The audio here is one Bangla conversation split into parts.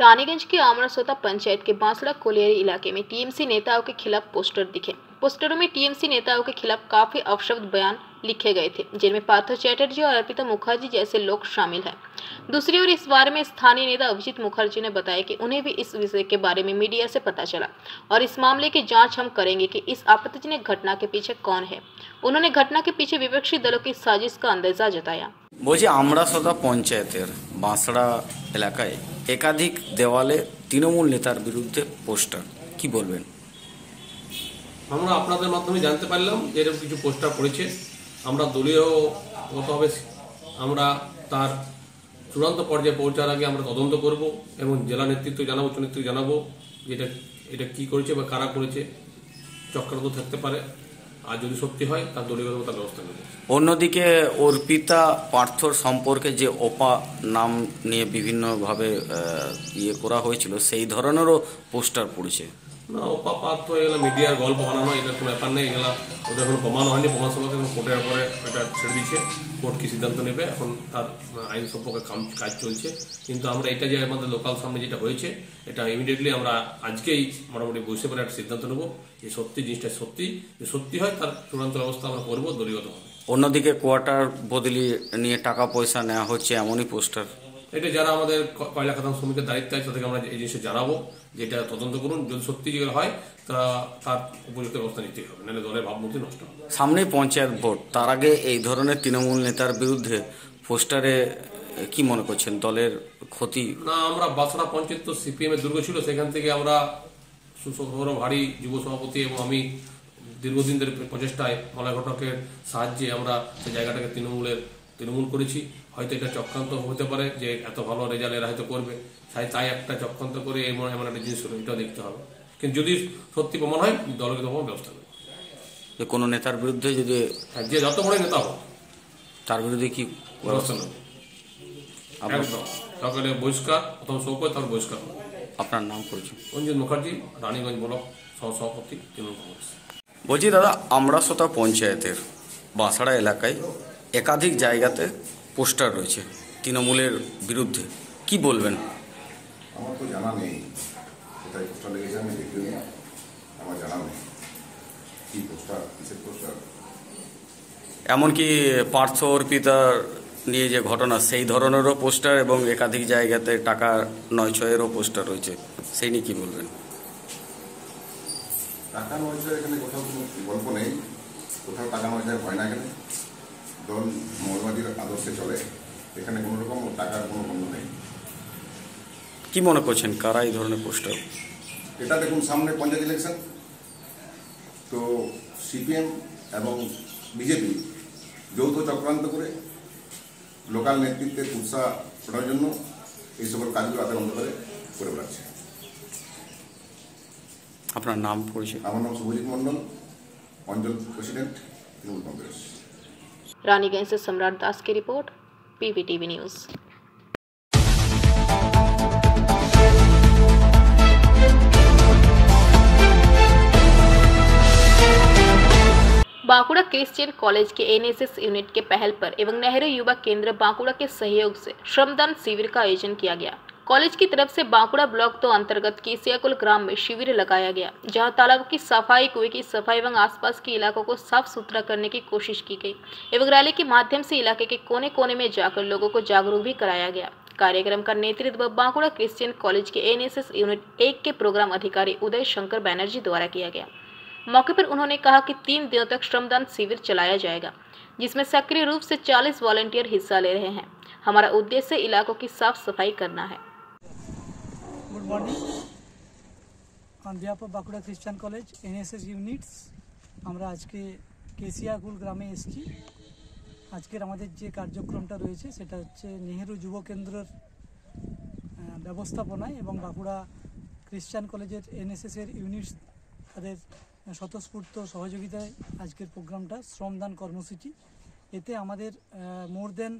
रानीगंज के आमरासोता पंचायत के बांसड़ा कोलियरी इलाके में टीएमसी नेताओं के खिलाफ पोस्टर दिखे। पोस्टरों में टीएमसी नेताओं के खिलाफ काफी अपशब्द बयान लिखे गए थे, जिनमें पार्थ चैटर्जी और अर्पिता मुखर्जी जैसे लोग शामिल हैं। दूसरी ओर इस बारे में स्थानीय नेता अभिजीत मुखर्जी ने बताया कि उन्हें भी इस विषय के बारे में मीडिया से पता चला और इस मामले की जांच हम करेंगे कि इस आपत्तिजनक घटना के पीछे कौन है। उन्होंने घटना के पीछे विपक्षी दलों की साजिश का अंदाजा जताया। বলছি আমরাসোতা পঞ্চায়েতের বাঁশড়া এলাকায় একাধিক দেওয়ালে তৃণমূল নেতার বিরুদ্ধে পোস্টার, কি বলবেন? আমরা আপনাদের মাধ্যমে জানতে পারলাম যে এরকম কিছু পোস্টার পড়েছে। আমরা দলীয়গতভাবে আমরা তার চূড়ান্ত পর্যায়ে পৌঁছার আগে আমরা তদন্ত করব এবং জেলা নেতৃত্ব জানাবো, উচ্চ নেতৃত্ব জানাবো যে এটা কি করেছে বা কারা করেছে। চক্রান্ত থাকতে পারে, আর যদি সত্যি হয় তার দলীয়গত তার ব্যবস্থা নেব। অন্যদিকে অর্পিতা পার্থর সম্পর্কে যে ওপা নাম নিয়ে বিভিন্নভাবে করা হয়েছিল, সেই ধরনেরও পোস্টার পড়েছে। না, ওপা পার্থ এগুলো মিডিয়ার গল্প বানানো, এটা কোনো ব্যাপার নেই। এগুলো ওদের এখন প্রমাণ হয়নি, প্রমাণ সভাকে কোর্টের পরে এটা ছেড়ে দিচ্ছে। কোর্ট কি সিদ্ধান্ত নেবে, এখন তার আইন সম্পর্কে কাজ চলছে। কিন্তু আমরা এটা যে আমাদের লোকাল সামনে যেটা হয়েছে, এটা ইমিডিয়েটলি আমরা আজকেই মোটামুটি বসে পরে একটা সিদ্ধান্ত নেবো যে সত্যি জিনিসটা সত্যি হয় তার চূড়ান্ত ব্যবস্থা আমরা করবো দলীয়গতভাবে। অন্যদিকে কোয়ার্টার বদলি নিয়ে টাকা পয়সা নেওয়া হচ্ছে, এমনই পোস্টার। এটা যারা আমাদের কয়লা খাদান শ্রমিকের দায়িত্ব আছে তাদেরকে আমরা এই জিনিসটা জানাবো, যেটা তদন্ত করুন। যদি সত্যি যেগুলো হয় তার উপযুক্ত ব্যবস্থা নিতে হবে, নাহলে দলের ভাবমূর্তি নষ্ট হবে। সামনে পঞ্চায়েত ভোট, তার আগে এই ধরনের তৃণমূল নেতার বিরুদ্ধে পোস্টারে কি মনে করছেন, দলের ক্ষতি? না, আমরা বাঁশড়া পঞ্চায়েত তো সিপিএম এর দুর্গ ছিল, সেখান থেকে আমরা ভারী যুব সভাপতি এবং আমি দীর্ঘদিন ধরে প্রচেষ্টায় মলয় ঘটকের সাহায্যে আমরা সেই জায়গাটাকে তৃণমূল করেছি। হয়তো এটা চক্রান্ত হতে পারে যে এত ভালো রেজাল্ট এরা হয়তো করবে, তাই একটা চক্রান্ত করে এমন একটা জিনিস হলো, এটাও দেখতে হবে। কিন্তু যদি সত্যি প্রমাণ হয় দলকে তখন ব্যবস্থা নেবে। কোনো নেতার বিরুদ্ধে যদি যে যত বড় নেতা হোক তার বিরুদ্ধে কি ব্যবস্থা নেবে? একদম সকালে বহিষ্কার, প্রথম শোক, তারপর বহিষ্কার। আপনার নাম পরিচয়? অঞ্জিত মুখার্জি, রানীগঞ্জ ব্লক সহসভাপতি, তৃণমূল কংগ্রেস। বলছি দাদা, আমরাসোতা পঞ্চায়েতের বাঁশড়া এলাকায় একাধিক জায়গাতে পোস্টার রয়েছে তৃণমূলের বিরুদ্ধে, কি বলবেন? আমার তো জানা নেই কোথায় পোস্টার লেগেছে, আমি দেখিও না, আমার জানা নেই কি পোস্টার, কিসের পোস্টার। এমনকি পার্থ অর্পিতার নিয়ে যে ঘটনা, সেই ধরনেরও পোস্টার এবং একাধিক জায়গাতে টাকা ৯-৬-এরও পোস্টার রয়েছে, সেই নিয়ে কি বলবেন? টাকা ৯-৬ এখানে কোথাও কোনো গল্প নেই, কোথাও টাকা ৯-৬ হয় না। এখানে দল মৌলবাদীর আদর্শে চলে, এখানে কোনো রকম টাকার কোনো গন্ধ নেই। কি মনে করছেন, কারা এই ধরনের পোস্টার? এটা দেখুন, সামনে পঞ্চায়েত ইলেকশন, তো সিপিএম এবং বিজেপি যৌথ চক্রান্ত করে লোকাল নেতৃত্বের উৎসাহ করার জন্য এই সকল কাজগুলো হাতে বন্ধ করে বেড়াচ্ছে। আপনার নাম পরিচয়? আমার নাম শুভজিৎ মন্ডল, অঞ্চল প্রেসিডেন্ট, তৃণমূল কংগ্রেস। रानीगंज से सम्राट दास की report, PVTV news. Bankura Christian college के एनएसएस यूनिट के पहल पर एवं नेहरू युवा केंद्र बांकुड़ा के सहयोग से श्रमदान शिविर का आयोजन किया गया। कॉलेज की तरफ से बांकुड़ा ब्लॉक तो अंतर्गत केसियाकुल ग्राम में शिविर लगाया गया, जहां तालाब की सफाई, कुएं की सफाई एवं आसपास के इलाकों को साफ सुथरा करने की कोशिश की गई एवं रैली के माध्यम से इलाके के कोने कोने में जाकर लोगों को जागरूक भी कराया गया। कार्यक्रम का नेतृत्व बांकुड़ा क्रिश्चियन कॉलेज के एनएसएस यूनिट 1 के प्रोग्राम अधिकारी उदय शंकर बैनर्जी द्वारा किया गया। मौके पर उन्होंने कहा कि 3 दिनों तक श्रमदान शिविर चलाया जाएगा, जिसमें सक्रिय रूप से 40 वॉलंटियर हिस्सा ले रहे हैं। हमारा उद्देश्य इलाकों की साफ सफाई करना है। Good morning. On behalf of Bankura Christian College NSS units, আমরা আজকে কেসিয়াকুল গ্রামে এসেছি। আজকের আমাদের যে কার্যক্রমটা রয়েছে সেটা হচ্ছে নেহেরু যুব কেন্দ্রের ব্যবস্থাপনায় এবং বাঁকুড়া খ্রিস্টান কলেজের এনএসএস এর ইউনিটস তাদের স্বতঃস্ফূর্ত সহযোগিতায় আজকের প্রোগ্রামটা শ্রমদান কর্মসূচি। এতে আমাদের মোর দেন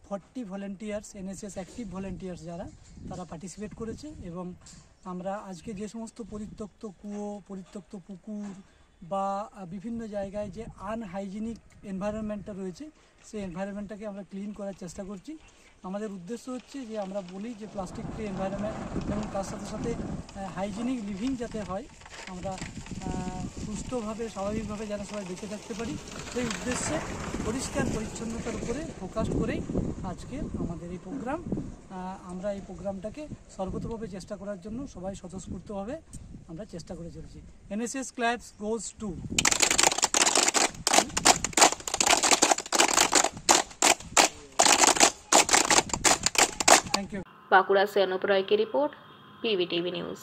40 ভলেন্টিয়ার্স, এনএসএস অ্যাক্টিভ ভলেন্টিয়ার্স যারা, তারা পার্টিসিপেট করেছে। এবং আমরা আজকে যে সমস্ত পরিত্যক্ত কুয়ো, পরিত্যক্ত পুকুর বা বিভিন্ন জায়গায় যে আনহাইজিনিক এনভায়রনমেন্টটা রয়েছে, সেই এনভায়রনমেন্টটাকে আমরা ক্লিন করার চেষ্টা করছি। আমাদের উদ্দেশ্য হচ্ছে যে আমরা বলি যে প্লাস্টিক ফ্রি এনভায়রনমেন্ট এবং তার সাথে সাথে হাইজিনিক লিভিং যাতে হয়, আমরা সুস্থভাবে স্বাভাবিকভাবে যেন সবাই বেঁচে থাকতে পারি, সেই উদ্দেশ্যে পরিষ্কার পরিচ্ছন্নতার উপরে ফোকাস করেই আজকে আমাদের এই প্রোগ্রাম। আমরা এই প্রোগ্রামটাকে সর্বতভাবে চেষ্টা করার জন্য সবাই স্বতঃস্ফূর্তভাবে আমরা চেষ্টা করে চলেছি। NSS clubs goes to. Thank you. Bankura से अनूप रॉय की रिपोर्ट, PVTV न्यूज।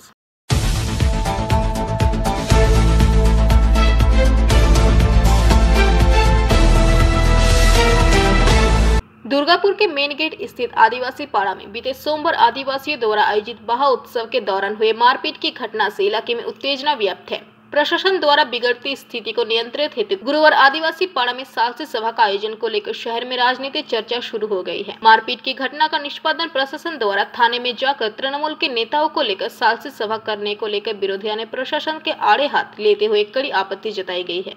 दुर्गापुर के मेन गेट स्थित आदिवासी पाड़ा में बीते सोमवार आदिवासियों द्वारा आयोजित बहा उत्सव के दौरान हुए मारपीट की घटना से इलाके में उत्तेजना व्याप्त है। प्रशासन द्वारा बिगड़ती स्थिति को नियंत्रित हेतु गुरुवार आदिवासी पाड़ा में सालसी सभा का आयोजन को लेकर शहर में राजनीतिक चर्चा शुरू हो गई है। मारपीट की घटना का निष्पादन प्रशासन द्वारा थाने में जाकर तृणमूल के नेताओं को लेकर सालसी सभा करने को लेकर विरोधियों ने प्रशासन के आड़े हाथ लेते हुए कड़ी आपत्ति जताई गई है।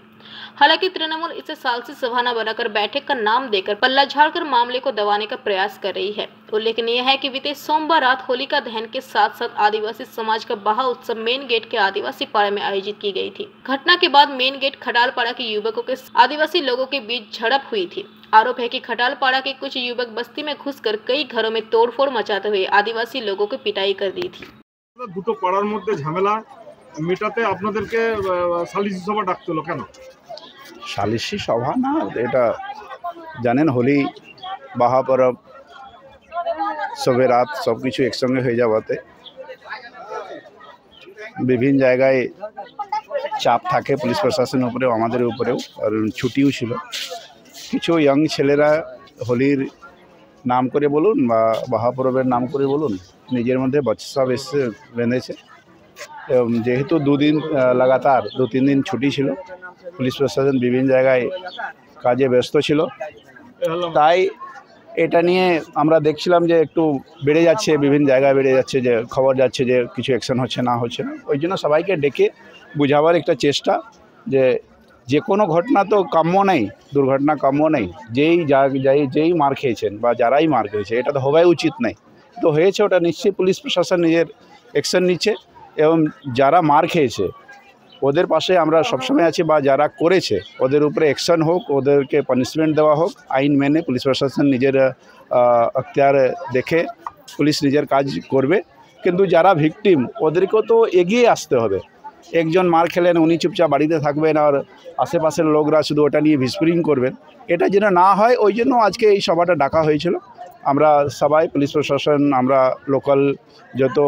हालांकि तृणमूल इसे सालसी सभा न बनाकर बैठक का नाम देकर पल्ला झाड़कर मामले को दबाने का प्रयास कर रही है। उल्लेखनीय है कि बीते सोमवार रात होलिका दहन के साथ साथ आदिवासी समाज का बहा उत्सव मेन गेट के आदिवासी पाड़ा में आयोजित की गई थी। घटना के बाद मेन गेट खटालपाड़ा के युवकों के आदिवासी लोगों के बीच झड़प हुई थी। आरोप है कि खटालपाड़ा के कुछ युवक बस्ती में घुसकर कई घरों में तोड़फोड़ मचाते हुए आदिवासी लोगों की पिटाई कर दी थी। দুটো পাড়ার মধ্যে ঝামেলা মেটাতে আপনাদেরকে সালিসি সভা ডাকতে হলো কেন? সালিসি সভা না, এটা জানেন হোলি বাহা পরব সবে রাত সব কিছু একসঙ্গে হয়ে যাওয়াতে বিভিন্ন জায়গায় চাপ থাকে পুলিশ প্রশাসনের উপরেও আমাদের উপরেও, আর ছুটিও ছিল। কিছু ইয়াং ছেলেরা হোলির নাম করে বলুন বা বাহা পরবের নাম করে বলুন নিজের মধ্যে বচসা এসে বেঁধেছে। যেহেতু দুদিন লাগাতার 2-3 দিন ছুটি ছিল, পুলিশ প্রশাসন বিভিন্ন জায়গায় কাজে ব্যস্ত ছিল, তাই এটা নিয়ে আমরা দেখছিলাম যে একটু বেড়ে যাচ্ছে, বিভিন্ন জায়গায় বেড়ে যাচ্ছে, যে খবর যাচ্ছে যে কিছু অ্যাকশন হচ্ছে না হচ্ছে না। ওই জন্য সবাইকে ডেকে বোঝাবার একটা চেষ্টা যে কোনো ঘটনা তো কাম্য নেই, দুর্ঘটনা কাম্য নেই। যেই মার খেয়েছেন বা যারাই মার খেয়েছে এটা তো হওয়াই উচিত নেই, তো হয়েছে ওটা নিশ্চয়ই পুলিশ প্রশাসন নিজের অ্যাকশন নিচ্ছে এবং যারা মার খেয়েছে ওদের পাশে আমরা সবসময় আছি, বা যারা করেছে ওদের উপরে অ্যাকশন হোক, ওদেরকে পানিশমেন্ট দেওয়া হোক, আইন মেনে পুলিশ প্রশাসন নিজের অখতিয়ার দেখে পুলিশ নিজের কাজ করবে। কিন্তু যারা ভিকটিম ওদেরকেও তো এগিয়ে আসতে হবে। একজন মার খেলেন উনি চুপচাপ বাড়িতে থাকবেন আর আশেপাশের লোকরা শুধু ওটা নিয়ে ভিসপিরিং করবেন, এটা যেন না হয় ওই জন্য আজকে এই সভাটা ডাকা হয়েছিল। আমরা সবাই পুলিশ প্রশাসন, আমরা লোকাল যত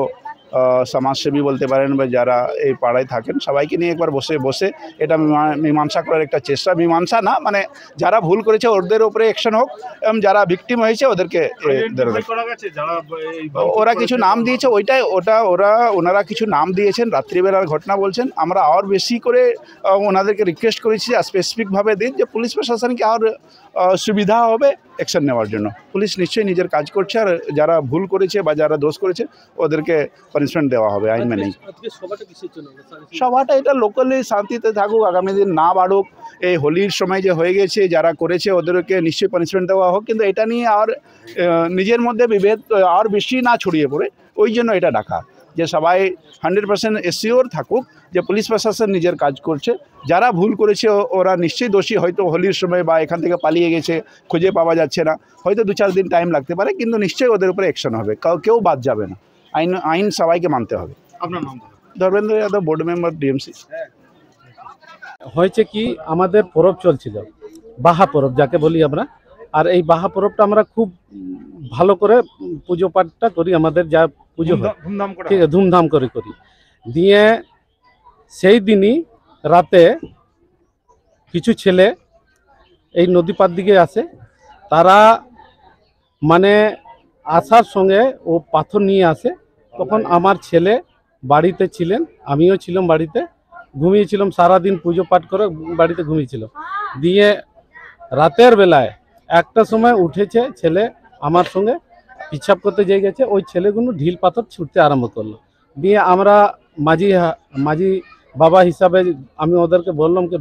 সমাজসেবী বলতে পারেন বা যারা এই পাড়ায় থাকেন সবাইকে নিয়ে একবার বসে এটা মীমাংসা করার একটা চেষ্টা, মীমাংসা না মানে যারা ভুল করেছে ওদের উপরে অ্যাকশন হোক এবং যারা ভিকটিম হয়েছে ওদেরকে ওরা কিছু নাম দিয়েছে, ওনারা কিছু নাম দিয়েছেন, রাত্রিবেলার ঘটনা বলছেন। আমরা আর বেশি করে ওনাদেরকে রিকোয়েস্ট করেছি স্পেসিফিকভাবে দিন যে পুলিশ প্রশাসনকে আর সুবিধা হবে অ্যাকশন নেওয়ার জন্য। পুলিশ নিশ্চয়ই নিজের কাজ করছে আর যারা ভুল করেছে বা যারা দোষ করেছে ওদেরকে পানিশমেন্ট দেওয়া হবে আইন মেনেই। সভাটা এটা লোকালি শান্তিতে থাকুক, আগামী দিন না বাড়ুক। এই হোলির সময় যে হয়ে গেছে যারা করেছে ওদেরকে নিশ্চয়ই পানিশমেন্ট দেওয়া হোক, কিন্তু এটা নিয়ে আর নিজের মধ্যে বিভেদ আর বেশি না ছড়িয়ে পড়ে, ওই জন্য এটা ডাকা যে সবাই 100% এসিওর থাকুক যে পুলিশ প্রশাসন নিজের কাজ করছে। যারা ভুল করেছে ওরা নিশ্চয়ই দোষী, হয়তো হোলির সময় বা এখান থেকে পালিয়ে গেছে, খুঁজে পাওয়া যাচ্ছে না, হয়তো 2-4 দিন টাইম লাগতে পারে, কিন্তু নিশ্চয়ই ওদের উপরে অ্যাকশন হবে, কেউ বাদ যাবে না। আইন সবাইকে মানতে হবে। আপনার নাম? Dharmendra Yadav, board member, DMC. হয়েছে কি, আমাদের পরব চলছিল, বাহা পরব যাকে বলি আমরা। আর এই বাহা পরবটা আমরা খুব ভালো করে পুজো পাঠটা করি, আমাদের যা পুজো হয় ঠিক আছে ধুমধাম করে করি। দিয়ে সেই দিনই রাতে কিছু ছেলে এই নদী পার দিকে আসে, তারা মানে আসার সঙ্গে ও পাথর নিয়ে আসে। তখন আমার ছেলে বাড়িতে ছিলেন, আমিও ছিলাম বাড়িতে, ঘুমিয়েছিলাম সারাদিন পুজো পাঠ করে বাড়িতে ঘুমিয়েছিলাম। দিয়ে রাতের বেলায় একটা সময় উঠেছে ছেলে আমার সঙ্গে পিছাপ করতে যেয়ে গেছে, ওই ছেলেগুলো ঢিল পাথর ছুটতে আরম্ভ করলো। দিয়ে আমরা মাঝি বাবা হিসাবে আমি ওদেরকে বললাম যে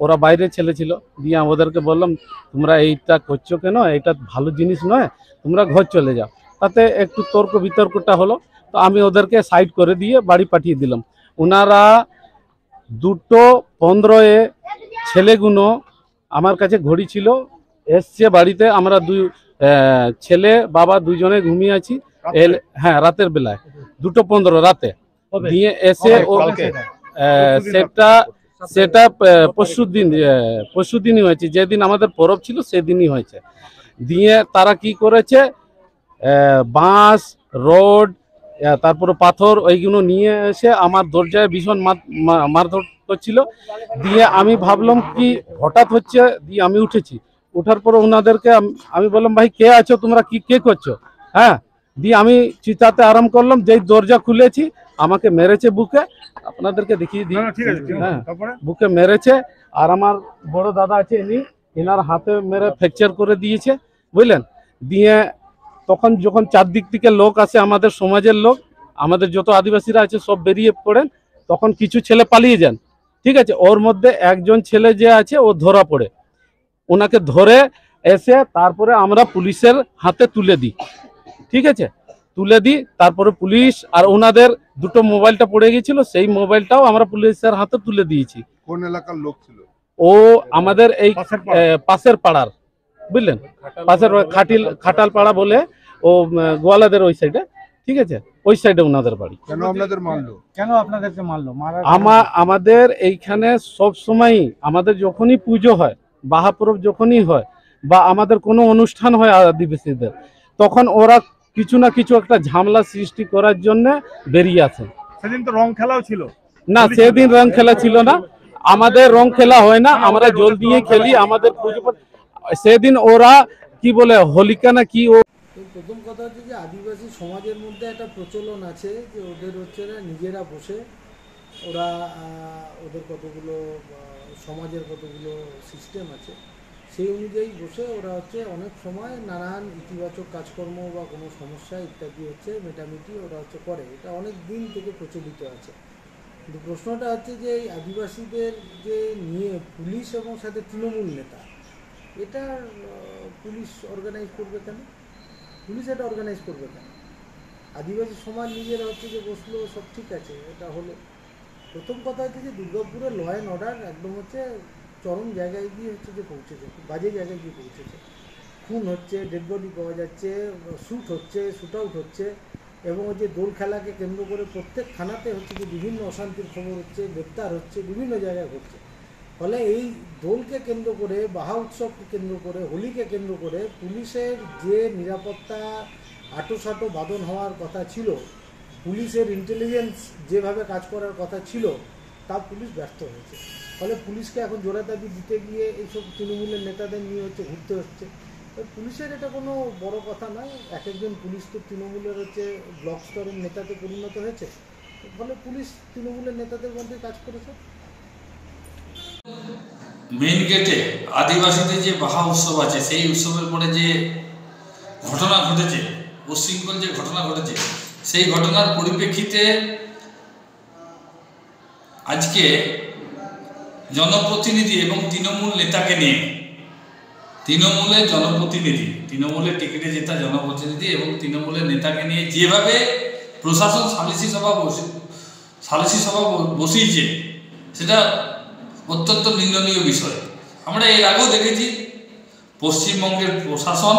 ওরা বাইরে ছেলে ছিল, দিয়ে ওদেরকে বললাম তোমরা এইটা করছো কেন, এটা ভালো জিনিস নয়, তোমরা ঘর চলে যাও। তাতে একটু তর্ক বিতর্কটা হলো, তো আমি ওদেরকে সাইড করে দিয়ে বাড়ি পাঠিয়ে দিলাম। ওনারা 2:15 ছেলেগুলো আমার কাছে ঘড়ি ছিল, এসছে বাড়িতে। আমরা দুই ছেলে বাবা দুজনে ঘুমিয়ে আছি। হ্যাঁ, রাতের বেলায় 2:15 রাতে দিয়ে এসে ও সেটা পরশুদিনই হয়েছে, যেদিন আমাদের পরব ছিল সেদিনই হয়েছে। দিয়ে তারা কি করেছে, বাঁশ রড তারপরে পাথর ওইগুলো নিয়ে এসে আমার দরজায় ভীষণ মারধর করছিল। দিয়ে আমি ভাবলাম কি হঠাৎ হচ্ছে, দিয়ে আমি উঠেছি। ওঠার পর ওনাদেরকে আমি বললাম ভাই কে আছো তোমরা, কে করছো? হ্যাঁ, দিয়ে আমি চিতাতে আরাম করলাম, যেই দরজা খুলেছি আমাকে মেরেছে বুকে, আপনাদেরকে দেখিয়ে দিই। হ্যাঁ, বুকে মেরেছে। আর আমার বড় দাদা আছে, এনার হাতে মেরে ফ্র্যাকচার করে দিয়েছে, বুঝলেন। দিয়ে তখন যখন চারদিক থেকে লোক আসে, আমাদের সমাজের লোক, আমাদের যত আদিবাসীরা আছে সব বেরিয়ে পড়েন। তখন কিছু ছেলে পালিয়ে যান, ঠিক আছে। ওর মধ্যে একজন ছেলে যে আছে ও ধরা পড়ে, ওনাকে ধরে এসে তারপরে আমরা পুলিশের হাতে তুলে দিই, ঠিক আছে। তুলে দিই, তারপরে পুলিশ আর ওনাদের দুটো মোবাইলটা পড়ে গিয়েছিল, সেই মোবাইলটাও আমরা পুলিশের হাতে তুলে দিয়েছি। কোন এলাকার লোক ছিল? ও আমাদের এই পাশের পাড়ার, বুঝলেন, পাশের খাটাল পাড়া বলে, ও গোয়ালাদের ওই সাইডে, ঠিক আছে, ওই সাইডে ওনাদের বাড়ি। কেন আপনাদের মারলো? কেন আপনাদেরকে মারলো? আমাদের এইখানে সব সময়, আমাদের যখনই পুজো হয়, বাহাপরব যখনই হয়, বা আমাদের কোনো অনুষ্ঠান হয় আদিবাসীদের, তখন ওরা কিছু না কিছু একটা ঝামেলা সৃষ্টি করার জন্য বেরিয়ে আসে। সেদিন তো রং খেলাও ছিল না, সেদিন রং খেলা ছিল না, আমাদের রং খেলা হয় না, আমরা জল দিয়ে খেলি আমাদের পুজো। সেদিন ওরা কি বলে হোলিকা না কি, ও প্রথম কথা হচ্ছে যে আদিবাসী সমাজের মধ্যে একটা প্রচলন আছে যে ওদের হচ্ছে না নিজেরা বসে ওরা ওদের কতগুলো সমাজের কতগুলো সিস্টেম আছে, সেই অনুযায়ী বসে ওরা হচ্ছে অনেক সময় নানান ইতিবাচক কাজকর্ম বা কোনো সমস্যা ইত্যাদি হচ্ছে মেটামিটি ওরা হচ্ছে করে। এটা অনেক দিন থেকে প্রচলিত আছে। কিন্তু প্রশ্নটা হচ্ছে যে এই আদিবাসীদের যে নিয়ে পুলিশ এবং সাথে তৃণমূল নেতা, এটা পুলিশ অর্গানাইজ করবে কেন? পুলিশ এটা অর্গানাইজ করবে কেন? আদিবাসী সমাজ নিজেরা হচ্ছে যে বসলো, সব ঠিক আছে, এটা হলো। প্রথম কথা হচ্ছে যে দুর্গাপুরের ল অ্যান্ড অর্ডার একদম হচ্ছে চরম জায়গায় গিয়ে হচ্ছে যে পৌঁছেছে, বাজে জায়গায় গিয়ে পৌঁছেছে। খুন হচ্ছে, ডেড বডি পাওয়া যাচ্ছে, শ্যুট হচ্ছে, শ্যুট আউট হচ্ছে, এবং যে দোল খেলাকে কেন্দ্র করে প্রত্যেক থানাতে হচ্ছে যে বিভিন্ন অশান্তির খবর হচ্ছে, গ্রেপ্তার হচ্ছে, বিভিন্ন জায়গায় ঘটছে। ফলে এই দোলকে কেন্দ্র করে, বাহা উৎসবকে কেন্দ্র করে, হোলিকে কেন্দ্র করে পুলিশের যে নিরাপত্তা আটোসাটো বাদন হওয়ার কথা ছিল, পুলিশের ইন্টেলিজেন্স যেভাবে কাজ করার কথা ছিল, তা পুলিশ ব্যর্থ হয়েছে। ফলে পুলিশকে এখন জোড়া দাবি দিতে গিয়ে এইসব তৃণমূলের নেতাদের নিয়ে হচ্ছে ঘুরতে হচ্ছে। পুলিশের এটা কোনো বড় কথা নয়, এক একজন পুলিশ তো তৃণমূলের হচ্ছে ব্লক স্তরের নেতাতে পরিণত হয়েছে। ফলে পুলিশ তৃণমূলের নেতাদের মধ্যে কাজ করেছে। মেইন গেটে আদিবাসীদের যে বাহা উৎসব আছে, সেই উৎসবের পরে যে ঘটনা ঘটেছে, উচ্ছৃঙ্খল যে ঘটনা ঘটেছে, সেই ঘটনার পরিপ্রেক্ষিতে আজকে জনপ্রতিনিধি এবং তৃণমূল নেতাকে নিয়ে, তৃণমূলের জনপ্রতিনিধি, তৃণমূলের টিকিটে জেতা জনপ্রতিনিধি এবং তৃণমূলের নেতাকে নিয়ে যেভাবে প্রশাসন সালিসি সভা বসিয়েছে, সেটা অত্যন্ত নিন্দনীয় বিষয়। আমরা এর আগেও দেখেছি পশ্চিমবঙ্গের প্রশাসন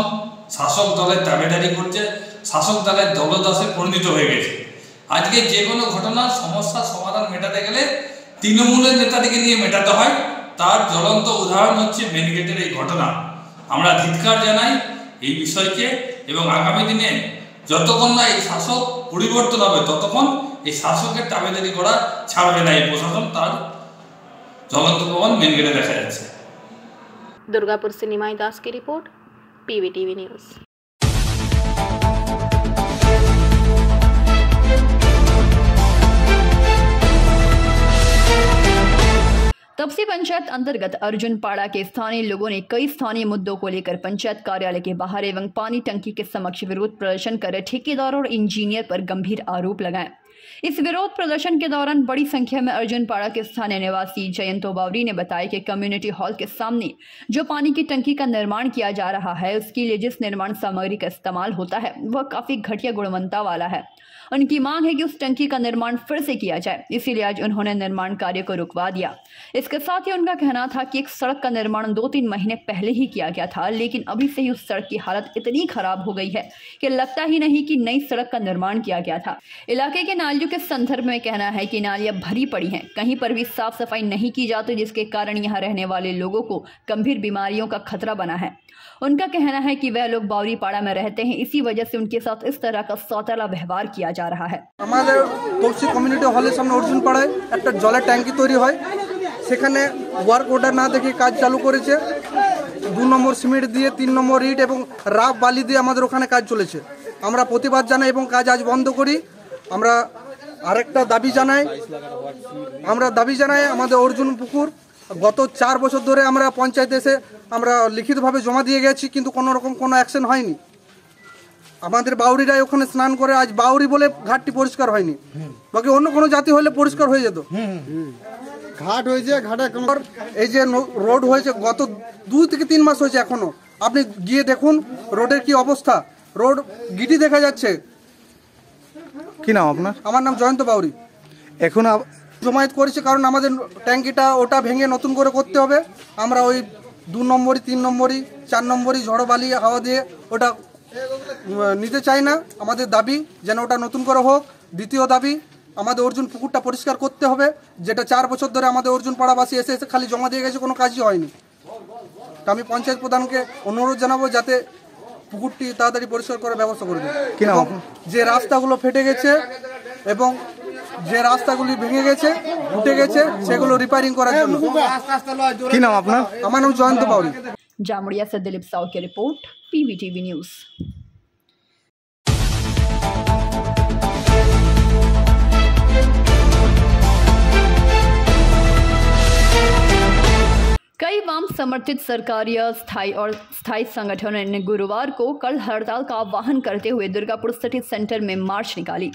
শাসক দলের দাবেদারি করছে, শাসক দলের দলদাসে পরিণত হয়ে গেছে। আজকে যে কোনো ঘটনার সমস্যার সমাধান মেটাতে গেলে তৃণমূলের নেতাদেরকে নিয়ে মেটাতে হয়। তার জ্বলন্ত উদাহরণ হচ্ছে মেন গেটের এই ঘটনা। আমরা ধিক্কার জানাই এই বিষয়কে, এবং আগামী দিনে যতক্ষণ না এই শাসক পরিবর্তন হবে, ততক্ষণ এই শাসকের দাবেদারি করা ছাড়বে না এই প্রশাসন। তার জ্বলন্ত প্রমাণ মেন গেটে দেখা যাচ্ছে। दुर्गापुर से निमाई दास की report, PVTV news. Tapasi panchayat अंतर्गत अर्जुनपाड़ा के स्थानीय लोगों ने कई स्थानीय मुद्दों को लेकर पंचायत कार्यालय के बाहर एवं पानी टंकी के समक्ष विरोध प्रदर्शन कर ठेकेदार और इंजीनियर पर गंभीर आरोप लगाए। इस विरोध प्रदर्शन के दौरान बड़ी संख्या में अर्जुनपाड़ा के स्थानीय निवासी जयंतो बावरी ने बताया कि कम्युनिटी हॉल के सामने जो पानी की टंकी का निर्माण किया जा रहा है, उसके लिए जिस निर्माण सामग्री का इस्तेमाल होता है वह काफी घटिया गुणवत्ता वाला है। उनकी मांग है कि उस टंकी का निर्माण फिर से किया जाए, इसीलिए आज उन्होंने निर्माण कार्य को रुकवा दिया। इसके साथ ही उनका कहना था कि एक सड़क का निर्माण 2-3 महीने पहले ही किया गया था, लेकिन अभी से ही उस सड़क की हालत इतनी खराब हो गई है कि लगता ही नहीं कि नई सड़क का निर्माण किया गया था। इलाके के नालियों के संदर्भ में कहना है कि नालियां भरी पड़ी हैं, कहीं पर भी साफ सफाई नहीं की जाती, जिसके कारण यहाँ रहने वाले लोगों को गंभीर बीमारियों का खतरा बना है। उनका कहना है कि वह लोग बावरीपाड़ा में रहते हैं, इसी वजह से उनके साथ इस तरह का सौतेला व्यवहार किया जा रहा है। हमारे तपसी कम्युनिटी हॉलेर सामने अर्जुनपाड़ाয় একটা জলের ট্যাঙ্কি তৈরি হয়, সেখানে ওয়ার্ক অর্ডার না দেখে কাজ চালু করেছে। 2 নম্বর সিমেন্ট দিয়ে 3 নম্বর ইট এবং রাফ বালি দিয়ে আমাদের ওখানে কাজ চলেছে। আমরা প্রতিবাদ জানাই এবং কাজ আজ বন্ধ করি। আমরা আরেকটা দাবি জানাই, আমাদের অর্জুন পুকুর গত 4 বছর ধরে আমরা পঞ্চায়েতে এসে আমরা লিখিতভাবে জমা দিয়ে গেছি, কিন্তু কোনো রকম কোনো অ্যাকশন হয়নি। আমাদের বাউরিরাই ওখানে স্নান করে, আজ বাউরি বলে ঘাটটি পরিষ্কার হয়নি, বাকি অন্য কোনো জাতি হলে পরিষ্কার হয়ে যেত। ঘাট হয়েছে, ঘাটে এই যে রোড হয়েছে গত 2 থেকে 3 মাস হয়েছে, এখনো আপনি গিয়ে দেখুন রোডের কি অবস্থা, রোড গিটি দেখা যাচ্ছে। কি নাম আপনার? আমার নাম জয়ন্ত বাউরি। এখন জমায়েত করেছে কারণ আমাদের ট্যাঙ্কিটা ওটা ভেঙে নতুন করে করতে হবে। আমরা ওই 2 নম্বরই 3 নম্বরই 4 নম্বরই ঝড়ো বালি হাওয়া দিয়ে ওটা নিতে চাই না। আমাদের দাবি যেন ওটা নতুন করে হোক। দ্বিতীয় দাবি, আমাদের অর্জুন পুকুরটা পরিষ্কার করতে হবে, যেটা 4 বছর ধরে আমাদের অর্জুন পাড়াবাসী এসে খালি জমা দিয়ে গেছে, কোনো কাজই হয়নি। আমি পঞ্চায়েত প্রধানকে অনুরোধ জানাবো যাতে পুকুরটি তাড়াতাড়ি পরিষ্কার করার ব্যবস্থা করে দেয়। যে রাস্তাগুলো ফেটে গেছে এবং যে রাস্তাগুলি ভেঙে গেছে, উঠে গেছে, সেগুলো রিপেয়ারিং করার জন্য। কি নাম আপনার? আমার নাম জয়ন্ত বাউরি। जामुड़िया से दिलीप साव की रिपोर्ट, PVTV न्यूज। कई वाम समर्थित सरकारी, स्थायी संगठनों ने गुरुवार को कल हड़ताल का आह्वान करते हुए दुर्गापुर सिटी सेंटर में मार्च निकाली।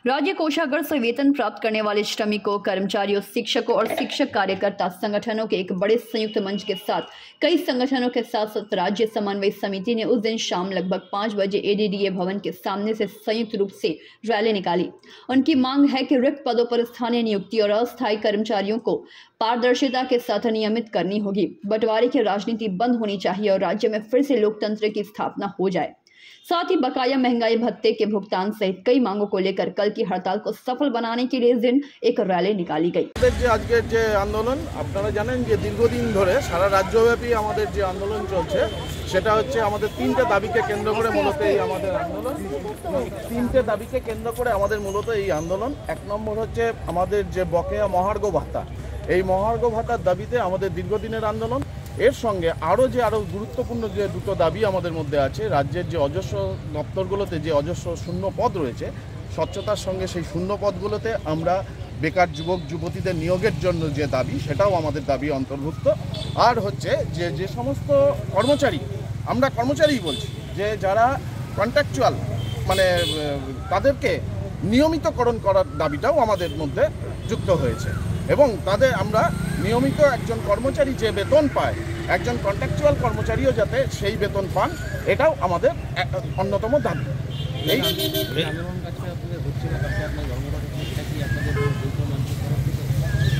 राज्य कोषागार से वेतन प्राप्त करने वाले श्रमिकों, कर्मचारियों, शिक्षकों और शिक्षक कार्यकर्ता संगठनों के एक बड़े संयुक्त मंच के साथ कई संगठनों के साथ राज्य समन्वय समिति ने उस दिन शाम लगभग 5 बजे ADDA भवन के सामने से संयुक्त रूप से रैली निकाली। उनकी मांग है कि रिक्त पदों पर स्थानीय नियुक्ति और अस्थायी कर्मचारियों को पारदर्शिता के साथ नियमित करनी होगी। बंटवारे की राजनीति बंद होनी चाहिए और राज्य में फिर से लोकतंत्र की स्थापना हो जाए। साथ ही बकाया महंगाई भत्ते के भुगतान सहित कई मांगों को लेकर कल की हड़ताल को सफल बनाने के लिए इस दिन एक रैली निकाली गई। আজকের যে আন্দোলন, আপনারা জানেন যে দীর্ঘদিন ধরে সারা রাজ্যব্যাপী আমাদের যে আন্দোলন চলছে, সেটা হচ্ছে আমাদের 3টে দাবিকে কেন্দ্র করে মূলত এই আমাদের আন্দোলন। 3টে দাবিকে কেন্দ্র করে আমাদের মূলত এই আন্দোলন। 1 নম্বর হচ্ছে আমাদের যে বকেয়া মহার্ঘ ভাতা, এই মহার্ঘ ভাতার দাবিতে আমাদের দীর্ঘদিনের আন্দোলন। এর সঙ্গে আরও গুরুত্বপূর্ণ যে 2টো দাবি আমাদের মধ্যে আছে, রাজ্যের যে অজস্র দপ্তরগুলোতে যে অজস্র শূন্য পদ রয়েছে, স্বচ্ছতার সঙ্গে সেই শূন্য পদগুলোতে আমরা বেকার যুবক যুবতীদের নিয়োগের জন্য যে দাবি, সেটাও আমাদের দাবি অন্তর্ভুক্ত। আর হচ্ছে যে সমস্ত কর্মচারী, আমরা কর্মচারীই বলছি, যে যারা কন্ট্রাকচুয়াল মানে তাদেরকে নিয়মিতকরণ করার দাবিটাও আমাদের মধ্যে যুক্ত হয়েছে এবং তাদের আমরা নিয়মিত একজন কর্মচারী যে বেতন পায়, একজন কন্ট্রাকচুয়াল কর্মচারীও যাতে সেই বেতন পান, এটাও আমাদের অন্যতম দাবি।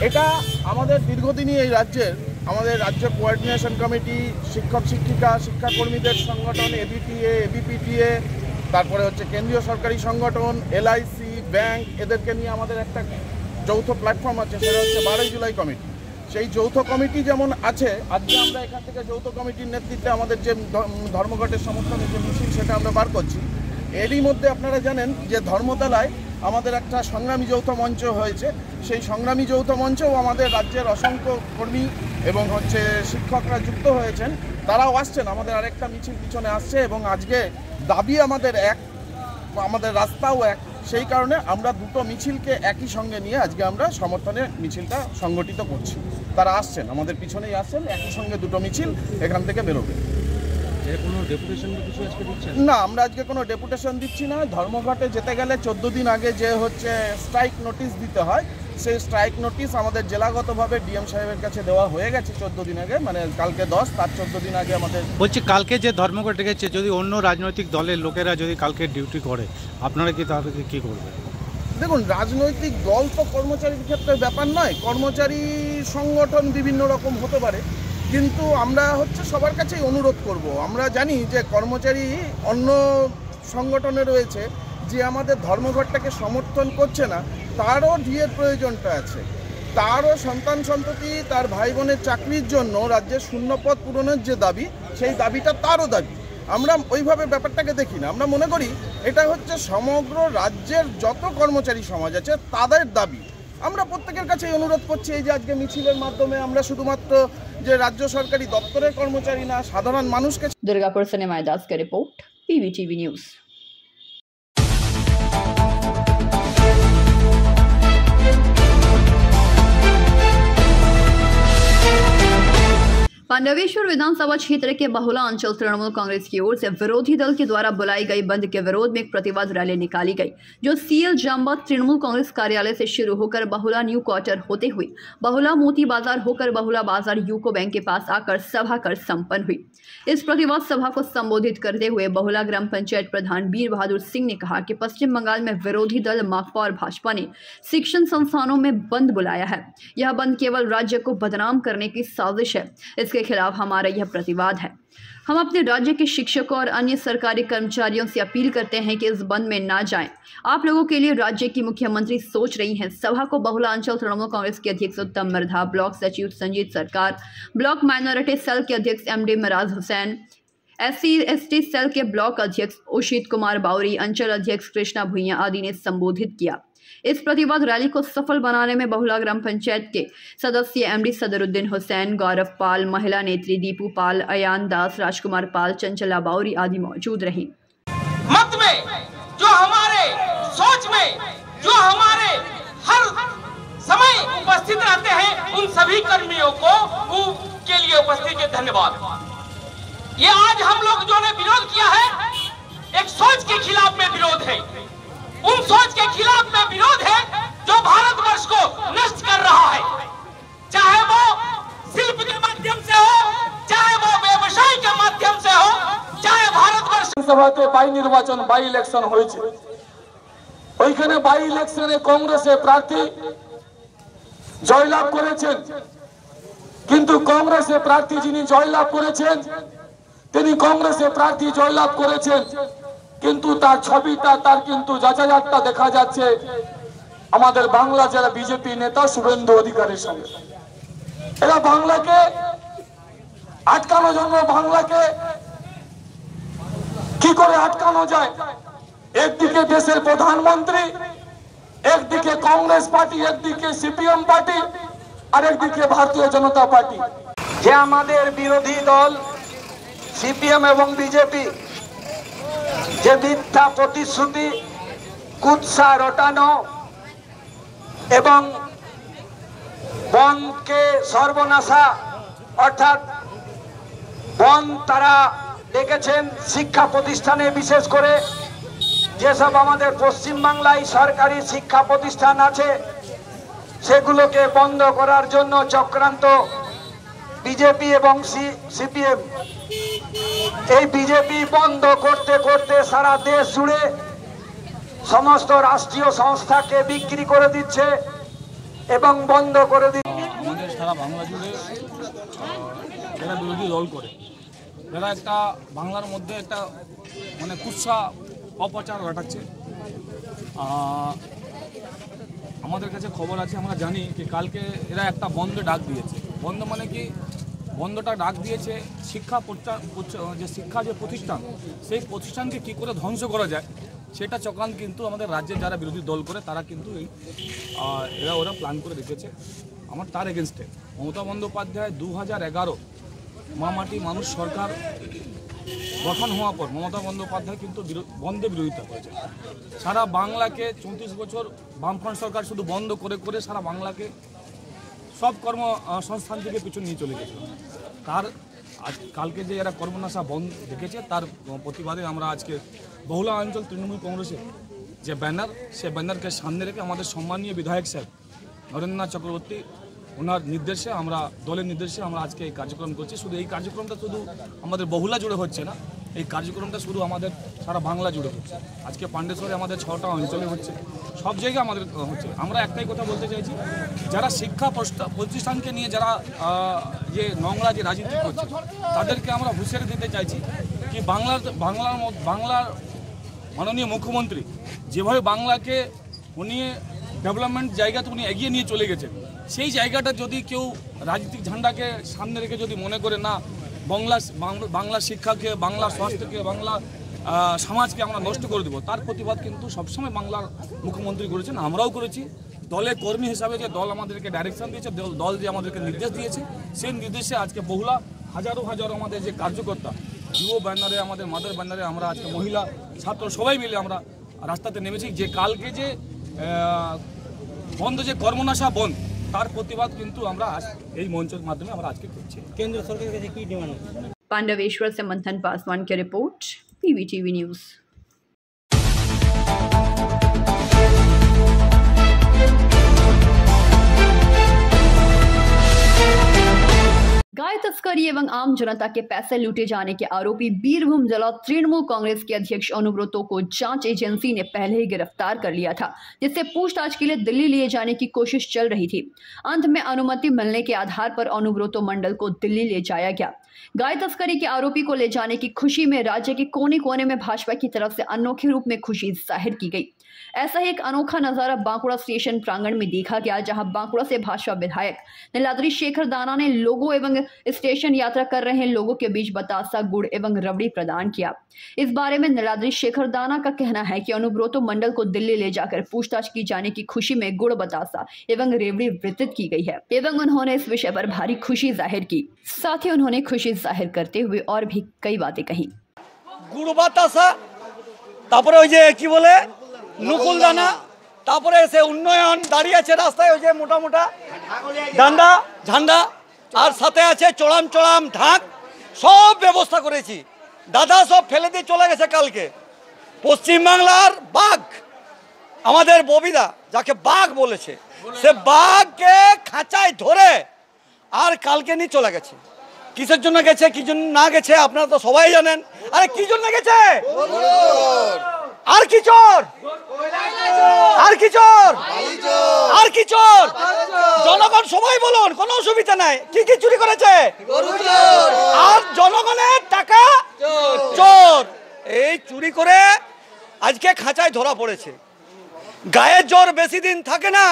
এটা আমাদের দীর্ঘদিনই এই আমাদের রাজ্য কোঅর্ডিনেশন কমিটি, শিক্ষক শিক্ষিকা, শিক্ষাকর্মীদের সংগঠন ABTA, ABPTA, তারপরে হচ্ছে কেন্দ্রীয় সরকারি সংগঠন, LIC, ব্যাংক, এদেরকে নিয়ে আমাদের একটা যৌথ প্ল্যাটফর্ম আছে, সেটা হচ্ছে 12 জুলাই কমিটি। সেই যৌথ কমিটি যেমন আছে, আজকে আমরা এখান থেকে যৌথ কমিটির নেতৃত্বে আমাদের যে ধর্মঘটের সমর্থনে যে মিছিল, সেটা আমরা বার করছি। এরই মধ্যে আপনারা জানেন যে ধর্মতলায় আমাদের একটা সংগ্রামী যৌথ মঞ্চ হয়েছে। সেই সংগ্রামী যৌথ মঞ্চেও আমাদের রাজ্যের অসংখ্য কর্মী এবং হচ্ছে শিক্ষকরা যুক্ত হয়েছেন, তারাও আসছেন। আমাদের আরেকটা মিছিল পিছনে আসছে এবং আজকে দাবি আমাদের এক, আমাদের রাস্তাও এক। সেই কারণে আমরা 2টো মিছিলকে একই সঙ্গে নিয়ে আজকে আমরা সমর্থনের মিছিলটা সংগঠিত করছি। তারা আসছেন, আমাদের পিছনেই আসছেন, একই সঙ্গে 2টো মিছিল এখান থেকে বেরোবে। কোনো ডেপুটেশন কিছু আজকে দিচ্ছেন? না, আমরা আজকে কোনো ডেপুটেশন দিচ্ছি না। ধর্মঘটে যেতে গেলে 14 দিন আগে যে হচ্ছে স্ট্রাইক নোটিশ দিতে হয়, সেই স্ট্রাইক নোটিশ আমাদের জেলাগতভাবে ডিএম সাহেবের কাছে দেওয়া হয়ে গেছে 14 দিন আগে, মানে কালকে 10, তার 14 দিন আগে আমাদের। বলছি কালকে যে ধর্মঘট ডেকেছে, যদি অন্য রাজনৈতিক দলের লোকেরা যদি কালকে ডিউটি করে, আপনারা কি তাদেরকে কী করবেন? দেখুন, রাজনৈতিক দল তো কর্মচারীর ক্ষেত্রে ব্যাপার নয়, কর্মচারী সংগঠন বিভিন্ন রকম হতে পারে, কিন্তু আমরা হচ্ছে সবার কাছেই অনুরোধ করব। আমরা জানি যে কর্মচারী অন্য সংগঠনে রয়েছে, যে আমাদের ধর্মঘটটাকে সমর্থন করছে না, তারও ডিএর প্রয়োজনটা আছে, তারও সন্তান সন্ততি, তার ভাই বোনের চাকরির জন্য রাজ্যের শূন্যপদ পূরণের যে দাবি, সেই দাবিটা তারও দাবি। আমরা ওইভাবে ব্যাপারটাকে দেখি না, আমরা মনে করি এটা হচ্ছে সমগ্র রাজ্যের যত কর্মচারী সমাজ আছে তাদের দাবি। আমরা প্রত্যেকের কাছে অনুরোধ করছি, এই যে আজকে মিছিলের মাধ্যমে আমরা শুধুমাত্র যে রাজ্য সরকারি দপ্তরের কর্মচারী না, সাধারণ মানুষকে। दुर्गापुर से निमाय दास का रिपोर्ट, PVTV न्यूज। पांडवेश्वर विधानसभा क्षेत्र के बहुला अंचल तृणमूल कांग्रेस की ओर से विरोधी दल के द्वारा बुलाई गई बंद के विरोध में एक प्रतिवाद रैली निकाली गई, जो सीएल जामबा तृणमूल कांग्रेस कार्यालय से शुरू होकर बहुला न्यू क्वार्टर होते हुए बहुला मोती बाजार होकर बहुला बाजार यूको बैंक के पास आकर सभा कर संपन्न हुई। इस प्रतिवाद सभा को संबोधित करते हुए बहुला ग्राम पंचायत प्रधान वीर बहादुर सिंह ने कहा कि पश्चिम बंगाल में विरोधी दल माकपा और भाजपा ने शिक्षण संस्थानों में बंद बुलाया है। यह बंद केवल राज्य को बदनाम करने की साजिश है। इसके खिलाफ हमारा यह प्रतिवाद है। हम अपने राज्य के शिक्षकों और अन्य सरकारी कर्मचारियों से अपील करते हैं कि इस बंद में ना जाएं। आप लोगों के लिए राज्य की मुख्यमंत्री सोच रही हैं। सभा को बहुला अंचल तृणमूल कांग्रेस के अध्यक्ष उत्तम मरधा, ब्लॉक सचिव संजीत सरकार, ब्लॉक माइनॉरिटी सेल के अध्यक्ष MD Miraj Hussain, SC/ST cell के ब्लॉक अध्यक्ष उशित कुमार बावरी, अंचल अध्यक्ष कृष्णा भुइया आदि ने संबोधित किया। इस प्रतिवाद रैली को सफल बनाने में बहुला ग्राम पंचायत के सदस्य MD सदरुद्दीन हुसैन, गौरव पाल, महिला नेत्री दीपू पाल, अयान दास, राजकुमार पाल, चंचला बावरी आदि मौजूद रही। मत में जो हमारे सोच में जो हमारे हर समय उपस्थित रहते हैं, उन सभी कर्मियों को के लिए उपस्थित के धन्यवाद। ये आज हम लोग जो ने विरोध किया है, एक सोच के खिलाफ में विरोध है, उन सोच के खिलाफ में विरोध है जो भारतवर्ष को नष्ट कर रहा है, चाहे वो शिल्प के माध्यम से हो, चाहे वो व्यवसाय के माध्यम से हो, चाहे भारतवर्ष। সভাতে বাই নির্বাচন, বাই ইলেকশন হয়েছে। ওইখানে বাই ইলেকশনে কংগ্রেসের প্রার্থী জয়লাভ করেছেন, কিন্তু কংগ্রেসের প্রার্থী যিনি জয়লাভ করেছেন, তিনি কংগ্রেসের প্রার্থী জয়লাভ করেছেন, কিন্তু তার ছবিটা, তার কিন্তু যাচাইটা দেখা যাচ্ছে আমাদের বাংলা জেলা বিজেপি নেতা শুভেন্দু অধিকারীর সঙ্গে। এরা বাংলাকে আটকানোর জন্য, বাংলাকে কি করে আটকানো যায়, একদিকে দেশের প্রধানমন্ত্রী, একদিকে কংগ্রেস পার্টি, একদিকে সিপিএম পার্টি, আর একদিকে ভারতীয় জনতা পার্টি। যে আমাদের বিরোধী দল সিপিএম এবং বিজেপি যে মিথ্যা প্রতিশ্রুতি, কুৎসা রটানো এবং বনকে সর্বনাশা, অর্থাৎ বন তারা ডেকেছেন শিক্ষা প্রতিষ্ঠানে, বিশেষ করে যেসব আমাদের পশ্চিমবাংলায় সরকারি শিক্ষা প্রতিষ্ঠান আছে সেগুলোকে বন্ধ করার জন্য চক্রান্ত বিজেপি এবং সিপিএম। এই বিজেপি বন্ধ করতে করতে সারা দেশ জুড়ে সমস্ত রাষ্ট্রীয় সংস্থাকে বিক্রি করে দিচ্ছে এবং বন্ধ করে দিচ্ছে। আমাদের সারা বাংলা জুড়ে যারা বিরোধী দল করে, যারা একটা বাংলার মধ্যে একটা মানে কুৎসা অপচার ঘটাচ্ছে। আমাদের কাছে খবর আছে, আমরা জানি যে কালকে এরা একটা বন্ধ ডাক দিয়েছে। বন্ধ মানে কি, বন্ধটা ডাক দিয়েছে যে শিক্ষা যে প্রতিষ্ঠান, সেই প্রতিষ্ঠানকে কী করে ধ্বংস করা যায় সেটা চক্রান্ত কিন্তু আমাদের রাজ্যের যারা বিরোধী দল করে তারা কিন্তু ওরা প্ল্যান করে রেখেছে। আমার তার এগেনস্টে মমতা বন্দ্যোপাধ্যায় 2011 মা মাটি মানুষ সরকার গঠন হওয়ার পর মমতা বন্দ্যোপাধ্যায় কিন্তু বন্ধে বিরোধিতা করেছে। সারা বাংলাকে 34 বছর বামফ্রন্ট সরকার শুধু বন্ধ করে করে সারা বাংলাকে সব কর্মসংস্থান থেকে পিছু নিয়ে চলে গেছিল। তার আজ কালকে যে এরা কর্মনাশা বন্ধ রেখেছে তার প্রতিবাদে আমরা আজকে বহুলা অঞ্চল তৃণমূল কংগ্রেসের যে ব্যানার, সে ব্যানারকে সামনে রেখে আমাদের সম্মানীয় বিধায়ক সাহেব নরেন্দ্রনাথ চক্রবর্তী ওনার নির্দেশে, আমরা দলের নির্দেশে আমরা আজকে এই কার্যক্রম করছি। শুধু এই কার্যক্রমটা শুধু আমাদের বহুলা জুড়ে হচ্ছে না, এই কার্যক্রমটা শুধু আমাদের সারা বাংলা জুড়ে হচ্ছে। আজকে পাণ্ডেশ্বরে আমাদের 6টা অঞ্চলে হচ্ছে, সব জায়গায় আমাদের হচ্ছে। আমরা একটাই কথা বলতে চাইছি, যারা শিক্ষা প্রতিষ্ঠানকে নিয়ে যারা যে নোংরা যে রাজনীতি করছে তাদেরকে আমরা হুঁশিয়ারি দিতে চাইছি কি বাংলার মাননীয় মুখ্যমন্ত্রী যেভাবে বাংলাকে উনি ডেভেলপমেন্ট জায়গাতে উনি এগিয়ে নিয়ে চলে গেছেন, সেই জায়গাটা যদি কেউ রাজনৈতিক ঝান্ডাকে সামনে রেখে যদি মনে করে না বাংলা শিক্ষাকে, বাংলা স্বাস্থ্যকে, বাংলা সমাজকে আমরা নষ্ট করে দেবো, তার প্রতিবাদ কিন্তু সবসময় বাংলার মুখ্যমন্ত্রী করেছেন, আমরাও করেছি। দলের কর্মী হিসাবে যে দল আমাদেরকে ডাইরেকশন দিয়েছে, দল যে আমাদেরকে নির্দেশ দিয়েছে, সেই নির্দেশে আজকে বহুলা হাজারো আমাদের যে কার্যকর্তা যুব ব্যানারে, আমাদের মাদার ব্যানারে, আমরা আজকে মহিলা ছাত্র সবাই মিলে আমরা রাস্তাতে নেমেছি। যে কালকে যে বন্ধ, যে কর্মনাশা বন্ধ, তার প্রতিবাদ কিন্তু আমরা এই মঞ্চের মাধ্যমে আমরা আজকে করছি। কেন্দ্র সরকারের কাছে কি ডিমান্ড? पांडवेश्वर से मंथन पासवान की रिपोर्ट, पीवीटीवी न्यूज। गाय तस्करी एवं आम जनता के पैसे लूटे जाने के आरोपी बीरभूम जिला तृणमूल कांग्रेस के अध्यक्ष अनुब्रतो को जांच एजेंसी ने पहले ही गिरफ्तार कर लिया था, जिससे पूछताछ के लिए दिल्ली लिए जाने की कोशिश चल रही थी। अंत में अनुमति मिलने के आधार पर अनुब्रतो मंडल को दिल्ली ले जाया गया। गाय तस्करी के आरोपी को ले जाने की खुशी में राज्य के कोने कोने में भाजपा की तरफ से अनोखे रूप में खुशी जाहिर की गई। ऐसा ही एक अनोखा नजारा बांकुड़ा स्टेशन प्रांगण में देखा गया, जहां बांकुड़ा से भाजपा विधायक नीलाद्री शेखर दाना ने लोगों एवं स्टेशन यात्रा कर रहे लोगों के बीच बतासा, गुड़ एवं रबड़ी प्रदान किया। इस बारे में नीलाद्री शेखर दाना का कहना है कि अनुब्रतो मंडल को दिल्ली ले जाकर पूछताछ की जाने की खुशी में गुड़, बतासा एवं रेवड़ी वितरित की गई है एवं उन्होंने इस विषय पर भारी खुशी जाहिर की। साथ ही उन्होंने खुशी जाहिर करते हुए और भी कई बातें कही। गुड़, बतासा, তারপরে ওই যে কি বলে নুকুল দানা, তারপরে সে উন্নয়ন দাঁড়িয়ে আছে রাস্তায়, ওই যে মোটা মোটা ডান্ডা ঝান্ডা, আর সাথে আছে চড়াম ঢাক, সব ব্যবস্থা করেছি। দাদা সব ফেলে দিয়ে চলে গেছে কালকে। পশ্চিমবাংলার বাঘ আমাদের ববিদা, যাকে বাঘ বলেছে, সে বাঘকে খাঁচায় ধরে আর কালকে নিয়ে চলে গেছে। কিসের জন্য গেছে, কি জন্য না গেছে আপনারা তো সবাই জানেন। আরে কি জন্য গেছে? আর কি চোর, আর কি চোর, আর কি চোর? জনগণ সবাই বলুন, কোনো অসুবিধা নাই। কি কি চুরি করেছে? আর জনগণের টাকা চোর। এই চুরি করে আজকে খাঁচায় ধরা পড়েছে। গায়ের জোর বেশি দিন থাকে না।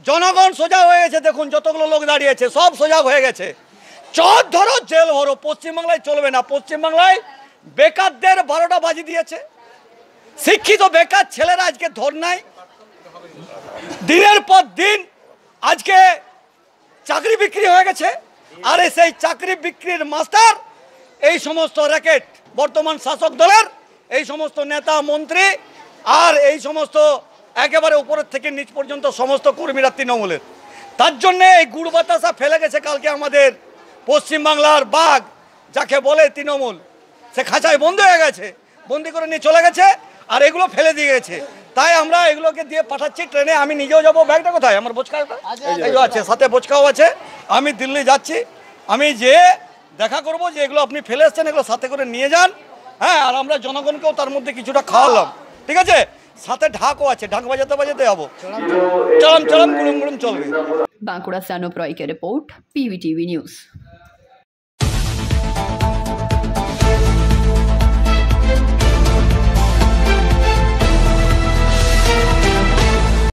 জনগণ সোজা হয়ে গেছে, দেখুন যতগুলো লোক দাঁড়িয়েছে সব সোজা হয়ে গেছে। চোর ধরো, জেল ভরো। পশ্চিমবাংলায় চলবে না। পশ্চিমবাংলায় বেকারদের 12টা বাজি দিয়েছে। শিক্ষিত বেকার ছেলেরা আজকে ধর্নায়, দিনের পর দিন আজকে চাকরি বিক্রি হয়ে গেছে। আর সেই চাকরি বিক্রির মাস্টার এই সমস্ত র্যাকেট, বর্তমান শাসক দলের এই সমস্ত নেতা মন্ত্রী, আর এই সমস্ত একেবারে উপরের থেকে নিচ পর্যন্ত সমস্ত কর্মীরা তৃণমূলের। তার জন্যে এই গুড় বাতাসা ফেলে গেছে কালকে আমাদের পশ্চিমবাংলার বাঘ, যাকে বলে তৃণমূল। সে খাঁচায় বন্ধ হয়ে গেছে, বন্দি করে নিয়ে চলে গেছে, আর এগুলো ফেলে দিয়ে গেছে। তাই আমরা এগুলোকে দিয়ে পাঠাচ্ছি ট্রেনে। আমি নিজেও যাবো। ব্যাগটা কোথায়? আমার বোচকাটা এই আছে, সাথে বোচকাও আছে। আমি দিল্লি যাচ্ছি। আমি যে দেখা করব যে এগুলো আপনি ফেলে এসছেন, এগুলো সাথে করে নিয়ে যান। হ্যাঁ, আর আমরা জনগণকেও তার মধ্যে কিছুটা খাওয়ালাম, ঠিক আছে? সাথে ঢাকও আছে, ঢাক বাজাতে যাবো। চরম গুড়ুম চলবে। बांकुड़ा से अनुप रॉय की रिपोर्ट, पीवीटीवी न्यूज।